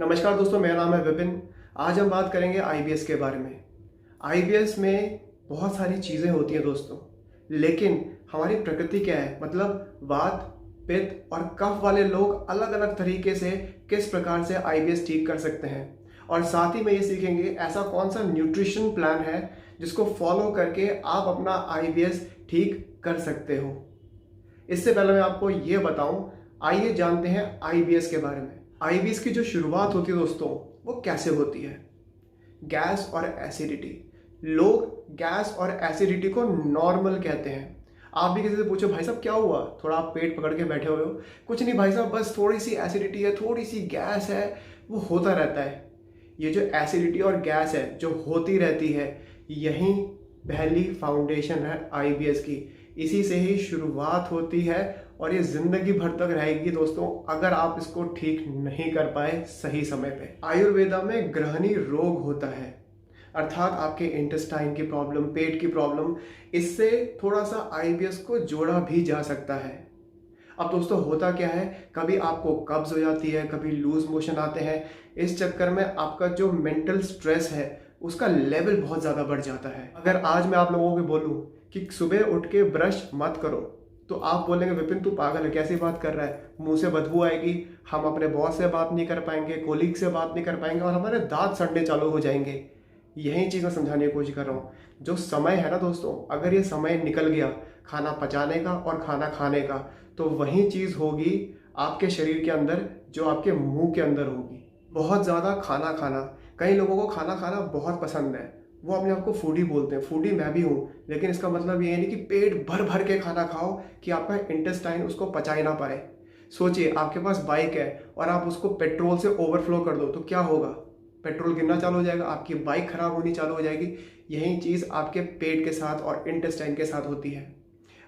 नमस्कार दोस्तों, मेरा नाम है विपिन। आज हम बात करेंगे आईबीएस के बारे में। आईबीएस में बहुत सारी चीज़ें होती हैं दोस्तों, लेकिन हमारी प्रकृति क्या है, मतलब वात, पित्त और कफ वाले लोग अलग अलग तरीके से किस प्रकार से आईबीएस ठीक कर सकते हैं। और साथ ही में ये सीखेंगे ऐसा कौन सा न्यूट्रिशन प्लान है जिसको फॉलो करके आप अपना आईबीएस ठीक कर सकते हो। इससे पहले मैं आपको ये बताऊं, आइए जानते हैं आईबीएस के बारे में। आईबीएस की जो शुरुआत होती है दोस्तों, वो कैसे होती है? गैस और एसिडिटी। लोग गैस और एसिडिटी को नॉर्मल कहते हैं। आप भी किसी से पूछो, भाई साहब क्या हुआ, थोड़ा आप पेट पकड़ के बैठे हुए हो? कुछ नहीं भाई साहब, बस थोड़ी सी एसिडिटी है, थोड़ी सी गैस है, वो होता रहता है। ये जो एसिडिटी और गैस है जो होती रहती है, यही पहली फाउंडेशन है आईबीएस की। इसी से ही शुरुआत होती है और ये जिंदगी भर तक रहेगी दोस्तों, अगर आप इसको ठीक नहीं कर पाए सही समय पे। आयुर्वेदा में ग्रहणी रोग होता है, अर्थात आपके इंटेस्टाइन की प्रॉब्लम, पेट की प्रॉब्लम, इससे थोड़ा सा आईबीएस को जोड़ा भी जा सकता है। अब दोस्तों होता क्या है, कभी आपको कब्ज हो जाती है, कभी लूज मोशन आते हैं। इस चक्कर में आपका जो मेंटल स्ट्रेस है उसका लेवल बहुत ज़्यादा बढ़ जाता है। अगर आज मैं आप लोगों को बोलूं कि सुबह उठ के ब्रश मत करो, तो आप बोलेंगे विपिन तू पागल है, कैसी बात कर रहा है, मुंह से बदबू आएगी, हम अपने बॉस से बात नहीं कर पाएंगे, कोलीग से बात नहीं कर पाएंगे और हमारे दांत सड़ने चालू हो जाएंगे। यही चीज़ मैं समझाने की कोशिश कर रहा हूँ। जो समय है ना दोस्तों, अगर ये समय निकल गया खाना पचाने का और खाना खाने का, तो वही चीज़ होगी आपके शरीर के अंदर जो आपके मुंह के अंदर होगी। बहुत ज़्यादा खाना खाना, कई लोगों को खाना खाना बहुत पसंद है, वो अपने आप को फूडी बोलते हैं। फूडी मैं भी हूँ, लेकिन इसका मतलब ये नहीं कि पेट भर भर के खाना खाओ कि आपका इंटेस्टाइन उसको पचा ही ना पाए। सोचिए आपके पास बाइक है और आप उसको पेट्रोल से ओवरफ्लो कर दो तो क्या होगा? पेट्रोल गिरना चालू हो जाएगा, आपकी बाइक खराब होनी चालू हो जाएगी। यही चीज़ आपके पेट के साथ और इंटेस्टाइन के साथ होती है।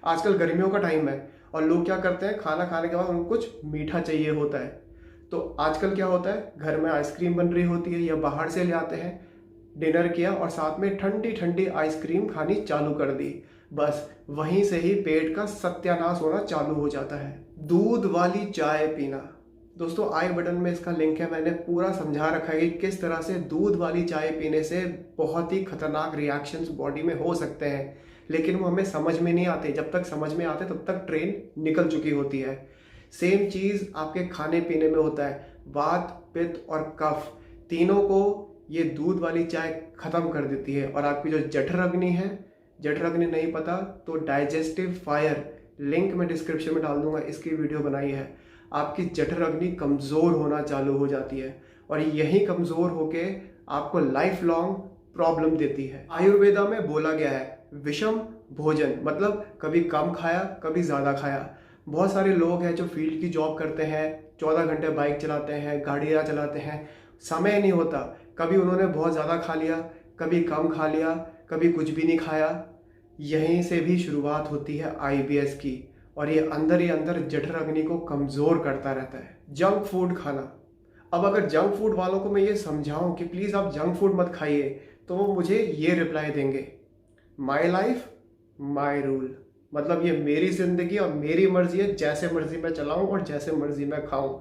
आजकल गर्मियों का टाइम है और लोग क्या करते हैं, खाना खाने के बाद उनको कुछ मीठा चाहिए होता है। तो आजकल क्या होता है, घर में आइसक्रीम बन रही होती है या बाहर से ले आते हैं, डिनर किया और साथ में ठंडी ठंडी आइसक्रीम खानी चालू कर दी, बस वहीं से ही पेट का सत्यानाश होना चालू हो जाता है। दूध वाली चाय पीना, दोस्तों आई बटन में इसका लिंक है, मैंने पूरा समझा रखा है कि किस तरह से दूध वाली चाय पीने से बहुत ही खतरनाक रिएक्शंस बॉडी में हो सकते हैं, लेकिन वो हमें समझ में नहीं आते। जब तक समझ में आते तब तक ट्रेन निकल चुकी होती है। सेम चीज़ आपके खाने पीने में होता है। वात, पित्त और कफ, तीनों को ये दूध वाली चाय खत्म कर देती है। और आपकी जो जठर अग्नि है, जठर अग्नि नहीं पता तो डाइजेस्टिव फायर, लिंक मैं डिस्क्रिप्शन में डाल दूंगा, इसकी वीडियो बनाई है। आपकी जठर अग्नि कमज़ोर होना चालू हो जाती है और यही कमज़ोर होके आपको लाइफ लॉन्ग प्रॉब्लम देती है। आयुर्वेदा में बोला गया है विषम भोजन, मतलब कभी कम खाया कभी ज़्यादा खाया। बहुत सारे लोग हैं जो फील्ड की जॉब करते हैं, 14 घंटे बाइक चलाते हैं, गाड़ियाँ चलाते हैं, समय नहीं होता। कभी उन्होंने बहुत ज़्यादा खा लिया, कभी कम खा लिया, कभी कुछ भी नहीं खाया। यहीं से भी शुरुआत होती है आईबीएस की और ये अंदर ही अंदर जठर अग्नि को कमज़ोर करता रहता है। जंक फूड खाना, अब अगर जंक फूड वालों को मैं ये समझाऊं कि प्लीज़ आप जंक फूड मत खाइए, तो वो मुझे ये रिप्लाई देंगे, माई लाइफ माई रूल, मतलब ये मेरी ज़िंदगी और मेरी मर्जी है, जैसे मर्जी मैं चलाऊं और जैसे मर्जी मैं खाऊं।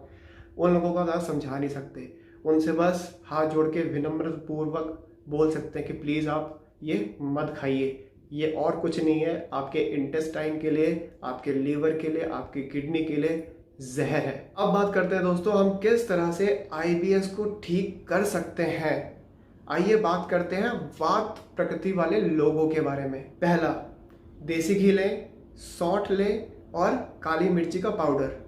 उन लोगों का ज़्यादा समझा नहीं सकते, उनसे बस हाथ जोड़ के विनम्र पूर्वक बोल सकते हैं कि प्लीज़ आप ये मत खाइए, ये और कुछ नहीं है, आपके इंटेस्टाइन के लिए, आपके लीवर के लिए, आपकी किडनी के लिए जहर है। अब बात करते हैं दोस्तों हम किस तरह से आईबीएस को ठीक कर सकते हैं। आइए बात करते हैं वात प्रकृति वाले लोगों के बारे में। पहला, देसी घी लें, सौंठ लें और काली मिर्ची का पाउडर।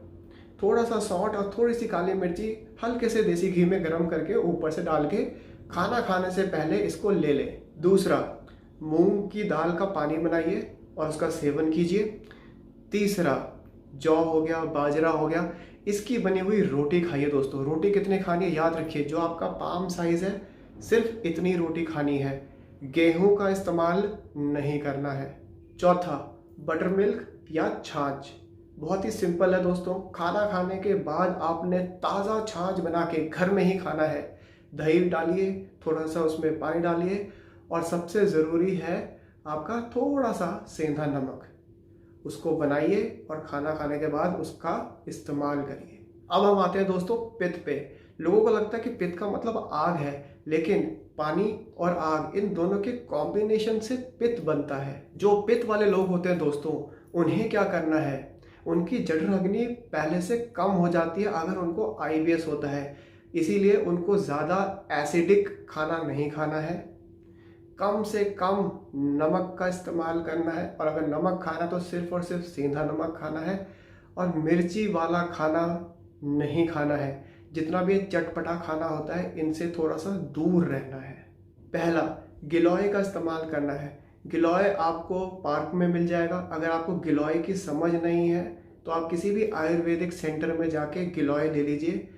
थोड़ा सा सौंठ और थोड़ी सी काली मिर्ची हल्के से देसी घी में गर्म करके ऊपर से डाल के खाना खाने से पहले इसको ले लें। दूसरा, मूंग की दाल का पानी बनाइए और उसका सेवन कीजिए। तीसरा, जौ हो गया, बाजरा हो गया, इसकी बनी हुई रोटी खाइए दोस्तों। रोटी कितनी खानी है याद रखिए, जो आपका पाम साइज है सिर्फ इतनी रोटी खानी है, गेहूं का इस्तेमाल नहीं करना है। चौथा, बटर मिल्क या छाछ, बहुत ही सिंपल है दोस्तों। खाना खाने के बाद आपने ताज़ा छाछ बना के घर में ही खाना है। दही डालिए, थोड़ा सा उसमें पानी डालिए और सबसे ज़रूरी है आपका थोड़ा सा सेंधा नमक, उसको बनाइए और खाना खाने के बाद उसका इस्तेमाल करिए। अब हम आते हैं दोस्तों पित्त पे। लोगों को लगता है कि पित्त का मतलब आग है, लेकिन पानी और आग इन दोनों के कॉम्बिनेशन से पित्त बनता है। जो पित्त वाले लोग होते हैं दोस्तों, उन्हें क्या करना है, उनकी जठर अग्नि पहले से कम हो जाती है अगर उनको आईबीएस होता है। इसीलिए उनको ज़्यादा एसिडिक खाना नहीं खाना है, कम से कम नमक का इस्तेमाल करना है, और अगर नमक खाना तो सिर्फ और सिर्फ सीधा नमक खाना है, और मिर्ची वाला खाना नहीं खाना है। जितना भी चटपटा खाना होता है इनसे थोड़ा सा दूर रहना है। पहला, गिलोय का इस्तेमाल करना है। गिलोय आपको पार्क में मिल जाएगा। अगर आपको गिलोय की समझ नहीं है तो आप किसी भी आयुर्वेदिक सेंटर में जाके गिलोय ले लीजिए,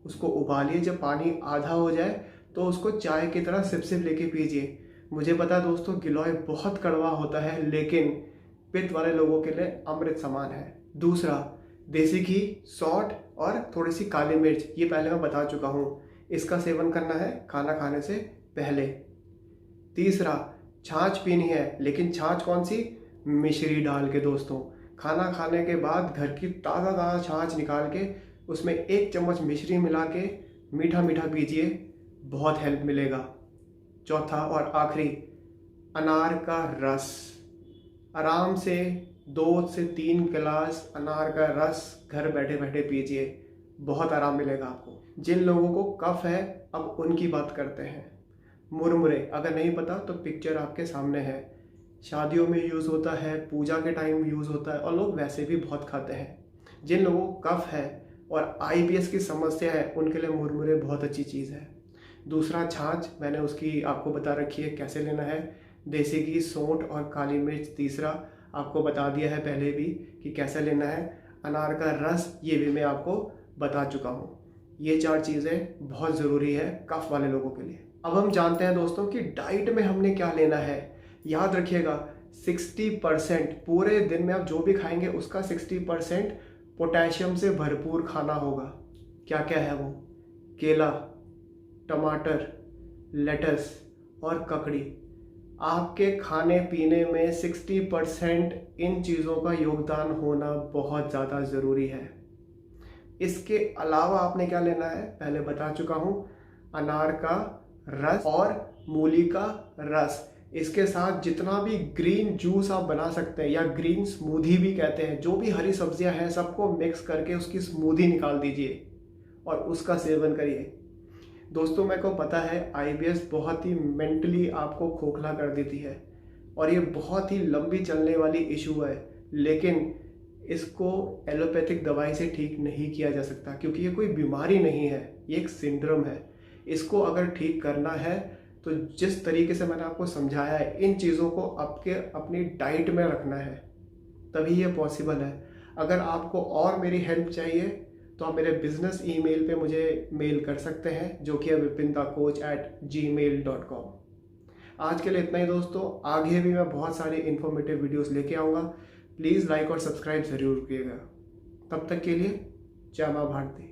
उसको उबालिए, जब पानी आधा हो जाए तो उसको चाय की तरह सिप सिप लेके पीजिए। मुझे पता है दोस्तों, गिलोय बहुत कड़वा होता है, लेकिन पित्त वाले लोगों के लिए अमृत समान है। दूसरा, देसी घी, सौंठ और थोड़ी सी काली मिर्च, ये पहले मैं बता चुका हूँ, इसका सेवन करना है खाना खाने से पहले। तीसरा, छाछ पीनी है, लेकिन छाछ कौन सी, मिश्री डाल के दोस्तों। खाना खाने के बाद घर की ताज़ा ताज़ा छाछ निकाल के उसमें 1 चम्मच मिश्री मिला के मीठा मीठा पीजिए, बहुत हेल्प मिलेगा। चौथा और आखिरी, अनार का रस। आराम से 2 से 3 गिलास अनार का रस घर बैठे बैठे पीजिए, बहुत आराम मिलेगा आपको। जिन लोगों को कफ है, अब उनकी बात करते हैं। मुरमुरे, अगर नहीं पता तो पिक्चर आपके सामने है। शादियों में यूज़ होता है, पूजा के टाइम यूज़ होता है, और लोग वैसे भी बहुत खाते हैं। जिन लोगों को कफ है और आईबीएस की समस्या है, उनके लिए मुरमुरे बहुत अच्छी चीज़ है। दूसरा, छाछ, मैंने उसकी आपको बता रखी है कैसे लेना है। देसी घी, सौंठ और काली मिर्च, तीसरा आपको बता दिया है पहले भी कि कैसे लेना है। अनार का रस, ये भी मैं आपको बता चुका हूँ। ये 4 चीज़ें बहुत ज़रूरी है कफ वाले लोगों के लिए। अब हम जानते हैं दोस्तों कि डाइट में हमने क्या लेना है। याद रखिएगा, 60% पूरे दिन में आप जो भी खाएंगे उसका 60% पोटेशियम से भरपूर खाना होगा। क्या क्या है वो, केला, टमाटर, लेटस और ककड़ी। आपके खाने पीने में 60% इन चीज़ों का योगदान होना बहुत ज़्यादा ज़रूरी है। इसके अलावा आपने क्या लेना है, पहले बता चुका हूँ, अनार का रस और मूली का रस। इसके साथ जितना भी ग्रीन जूस आप बना सकते हैं, या ग्रीन स्मूदी भी कहते हैं, जो भी हरी सब्जियां हैं सबको मिक्स करके उसकी स्मूदी निकाल दीजिए और उसका सेवन करिए। दोस्तों, मेरे को पता है आईबीएस बहुत ही मेंटली आपको खोखला कर देती है, और ये बहुत ही लंबी चलने वाली इशू है, लेकिन इसको एलोपैथिक दवाई से ठीक नहीं किया जा सकता, क्योंकि ये कोई बीमारी नहीं है, ये एक सिंड्रोम है। इसको अगर ठीक करना है तो जिस तरीके से मैंने आपको समझाया है, इन चीज़ों को आपके अपनी डाइट में रखना है, तभी ये पॉसिबल है। अगर आपको और मेरी हेल्प चाहिए तो आप मेरे बिजनेस ईमेल पे मुझे मेल कर सकते हैं, जो कि है vipindacoach@gmail.com। आज के लिए इतना ही दोस्तों, आगे भी मैं बहुत सारी इन्फॉर्मेटिव वीडियोस लेके आऊँगा। प्लीज़ लाइक और सब्सक्राइब ज़रूर कीजिएगा। तब तक के लिए जय माँ भारती।